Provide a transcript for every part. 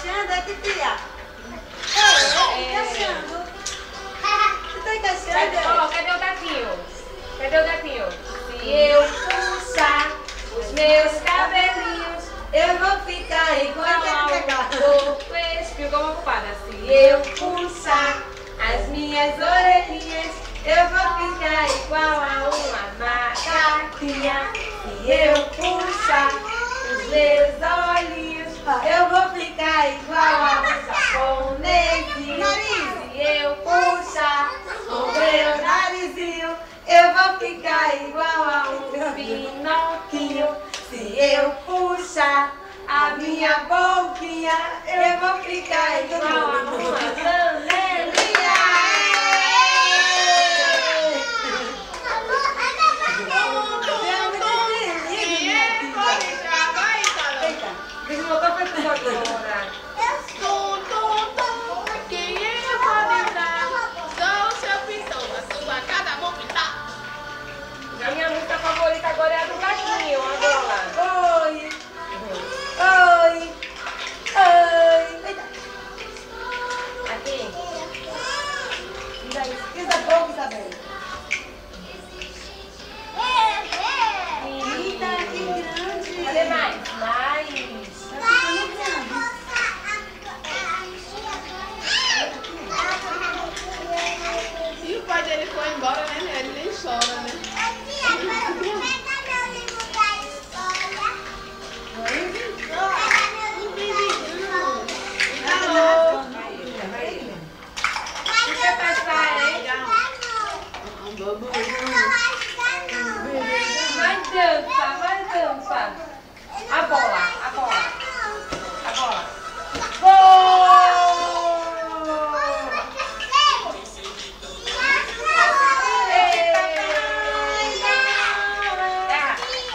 encaixando aqui, tia. Encaixando. Você tá encaixando? Cadê o gatinho? Cadê o gatinho? Se eu puxar os meus cabelinhos, eu vou ficar igual ao corpo espinho, como ocupada. Se eu puxar as minhas orelhinhas, eu vou ficar igual a uma macaquinha. Se eu puxar os meus olhinhos, eu vou ficar igual a um japonesinho. Se eu puxar o meu narizinho, eu vou ficar igual a um pinoquinho. Se eu puxar a minha boquinha, eu vou ficar igual a uma janelinha. Diz uma coisa pra tu agora. Quem é pode entrar? Sou o seu pintão, na sua casa vou pintar. A minha música favorita agora é a do gatinho, agora. Oi. Oi. Oi. Aqui. Pisa pouco, Isabel. Eita, que grande. Cadê mais? Mais. Tá ficando grande. E o pai dele foi embora, né? Ele nem chora, né? Você passar, hein? Vai dança. A bola. Gol!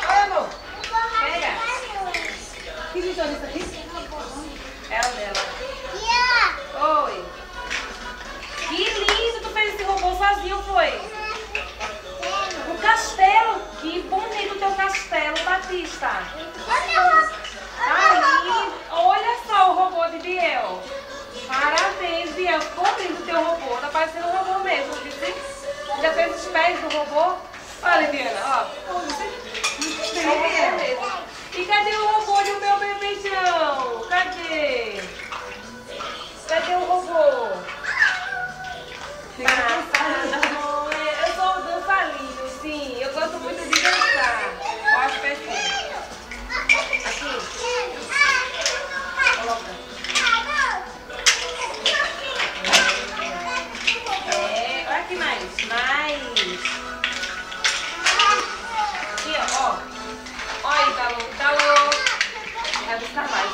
Olha, amor. Pega. Que lindo isso aqui? É o dela. Oi. Que lindo, tu fez esse robô sozinho, foi? O castelo. Que bonito o teu castelo, Batista. Aí, olha só o robô de Biel. Parabéns, Biel. Ficou lindo o teu robô. Tá parecendo um robô mesmo, viu? Já fez os pés do robô? Olha, Diana, ó. E cadê o robô do meu bebezão? Cadê? Cadê o robô? Eu sou dançarino, sim. Eu gosto muito de dançar. Eu acho perfeito. Aqui. Coloca. Olha aqui mais. Aqui, ó. Olha aí, Talô. Vai buscar mais.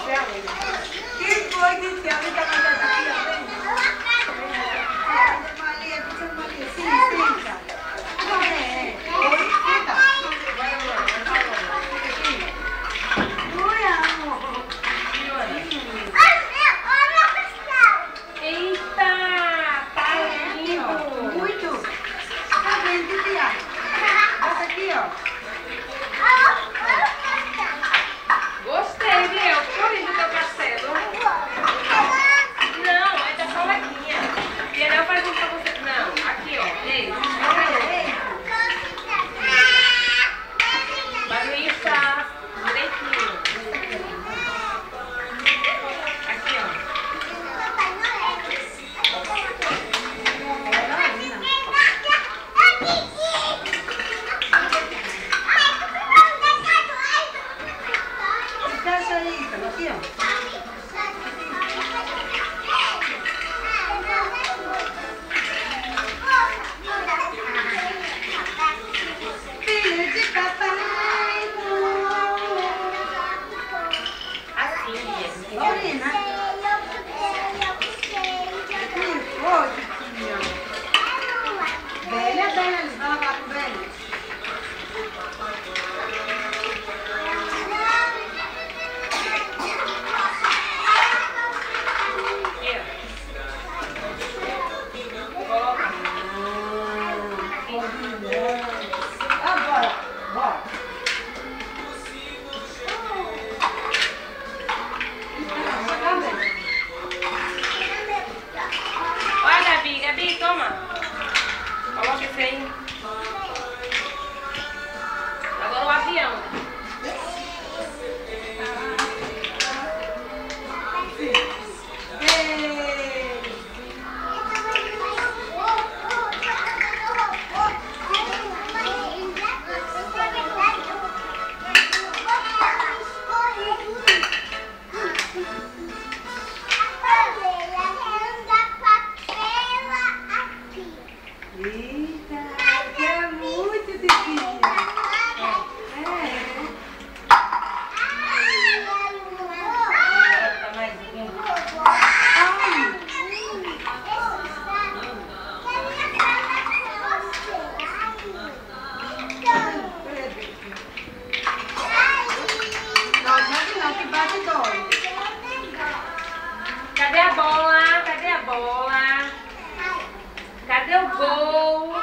Vou.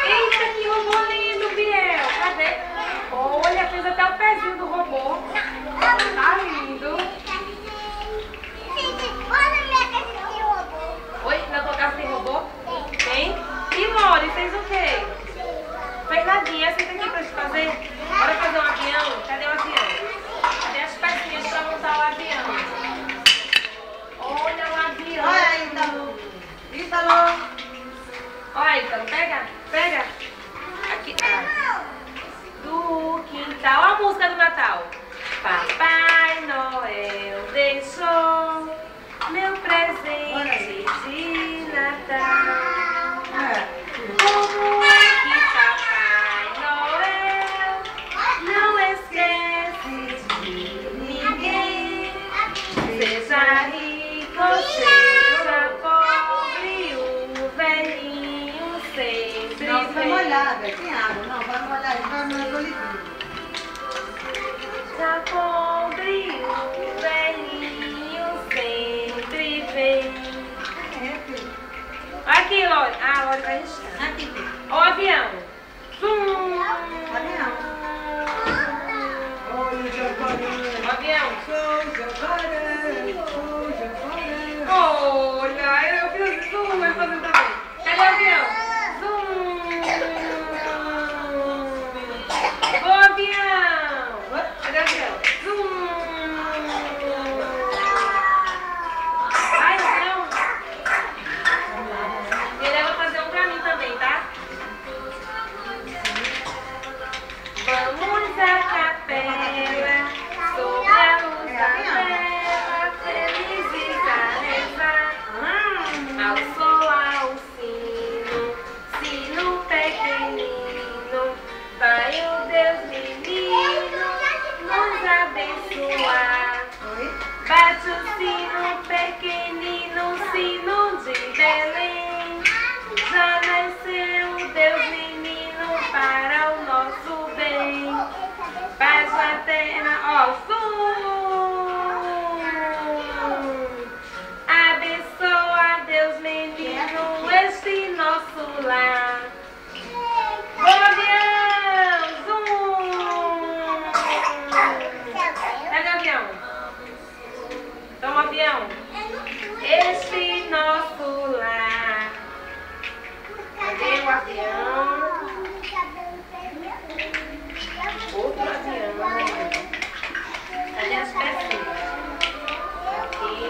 Eita, que robô lindo, Biel. Cadê? Olha, fez até o pezinho do robô. Tá lindo. Oi, na tua casa tem robô? Tem? E Lori, fez o quê? Fez nadinha. Senta aqui pra te fazer. Bora fazer um avião? Cadê o avião? Cadê as pecinhas pra montar o avião? Olha o avião. Olha aí, Ítalo. Ítalo. Olha, Ítalo, pega, pega. Aqui, do quintal. Olha a música do Natal. Papai Noel deixou meu presente de Natal. Como é que Papai Noel não esquece de ninguém? Seja rico, seja pobre, o velhinho sempre Não, vai vem. molhar, velho. Tem água. Não, vai molhar. Vai molhar o olivino. Seja pobre, o velhinho sempre vem. É, filho. Aqui, Lori. Ah, Lori vai encher. Aqui, filho. Ó o avião. Zum. Avião. Olha o jacaré. O avião. Sou jacaré. Sou jacaré. Olha, eu fiz zoom, vai fazer também. Cadê o avião? Zoom. O avião. Cadê o avião? Zoom. Vai, avião. Ele vai fazer um pra mim também, tá? Vamos à capela, sob a luz da vela, felizes a rezar. Ao soar o sino, sino pequenino, vai o Deus menino nos abençoar. Oi? Bate o sino pequenino, sino de Belém. Já nasceu o Deus menino para o nosso bem. Paz na terra, ó, som. Abençoa Deus menino este nosso lar. O avião, zum. Pega o avião. Toma o avião. Este nosso lar. Cadê o avião? Outro avião. Cadê as pecinhas? Aqui.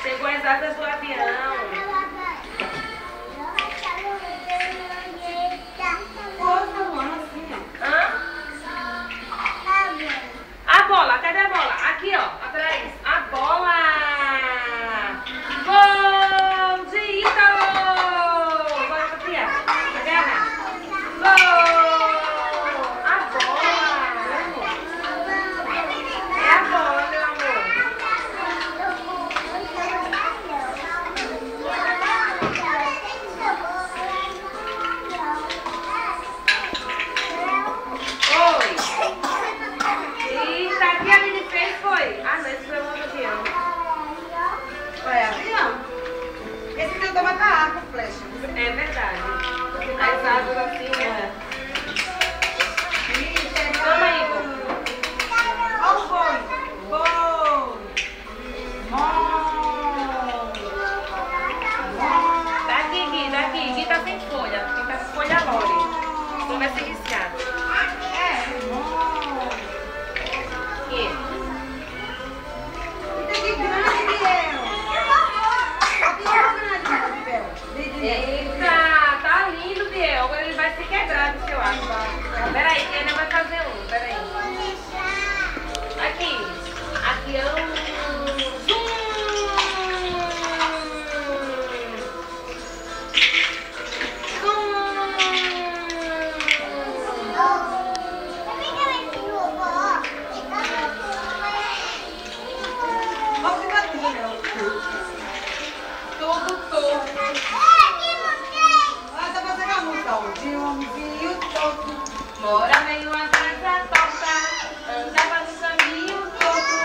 Chegou as asas do avião. Outra, mano, assim, ó. Hã? A bola, cadê a bola? Aqui, ó, atrás. A bola! Gol de Ítalo! Bora, Sofia. Agarra. Gol! A bola! É a bola, meu amor. Oi! Eita, aqui a Lili fez foi. Ah, não, esse foi o outro avião. É avião. Esse teu toma arco, flecha. É verdade. As asas assim, né? Toma aí, Igor. Olha o boi. Boi. Daqui, Gui, daqui. Gui tá sem folha. Quem tá sem folha é Lori. Então vai ser riscado. É, bom. Aqui. Isso aqui grande, Biel. Aqui é grande, Biel. Eita, tá lindo, Biel. Agora ele vai se quebrar do seu arco. Peraí, que ainda vai fazer um. Peraí. Aqui. Aqui é um... Zum! Vamos ficar aqui, Biel. Todo torto. Ah, tá fazendo a música, ó. De um vinho todo. Mora meio atrás da torta, andava no caminho torto,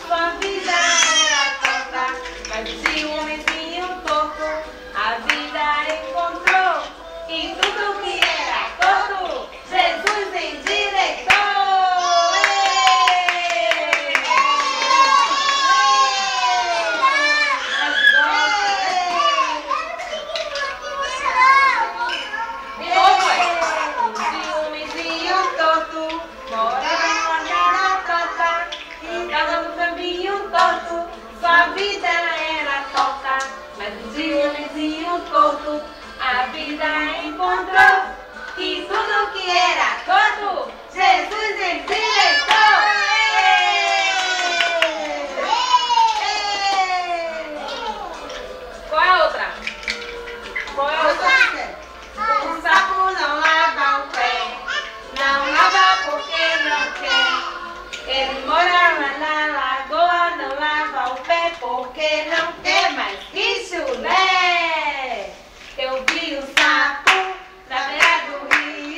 sua vida era torta, mas de um homenzinho torto, a vida encontrou, e tudo que era torto, Jesus endireitou. Sua vida era torta, mas de um homenzinho torto, a vida encontrou, e tudo que era torto, Jesus endireitou. Qual é a outra? Qual é a outra? O sapo não lava o pé, não lava porque não quer. Ele morava na lagoa, não lava o pé porque não quer mais que chulé. Eu vi um sapo na beira do rio,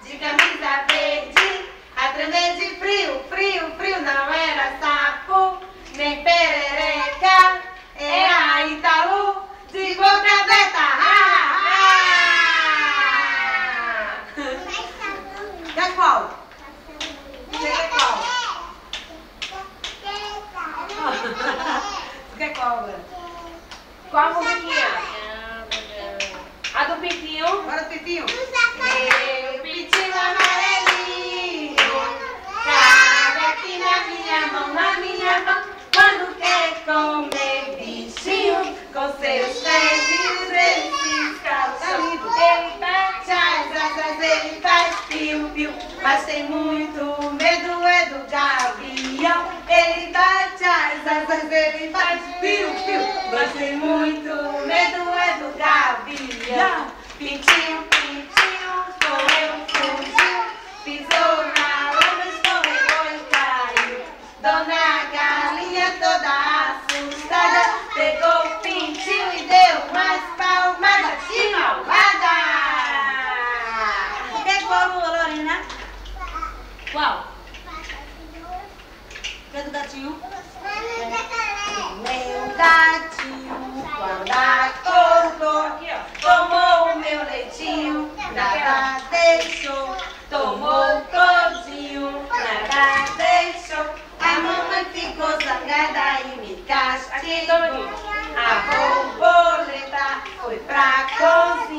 de camisa verde, a tremer de frio, frio, frio. Não era sapo, nem perereca, era Itaú, de boca aberta. Quer qual? Você quer qual? Você quer qual agora? Qual a musiquinha? A do Pitinho? Bora do Pitinho? Meu Pitinho amarelinho, cabe aqui na minha mão, quando quer comer bichinho, com seus pezinhos ele se escalça, ele bate as asas, ele faz piu-piu, mas tem muito medo é do gavião, ele bate as asas, ele faz piu-piu, mas tem muito medo é do gavião. Pintinho, pintinho, correu, fugiu, pisou na lama, escorregou e caiu. Dona Galinha toda assustada, pegou o pintinho e deu umas palmadas de malvada. Quer qual, Lorena? Qual? Quer do gatinho? Meu gatinho, quando acordou, tomou o meu leitinho, nada deixou, tomou todinho, nada deixou. A mamãe ficou zangada e me castigou. A borboleta foi pra cozinha.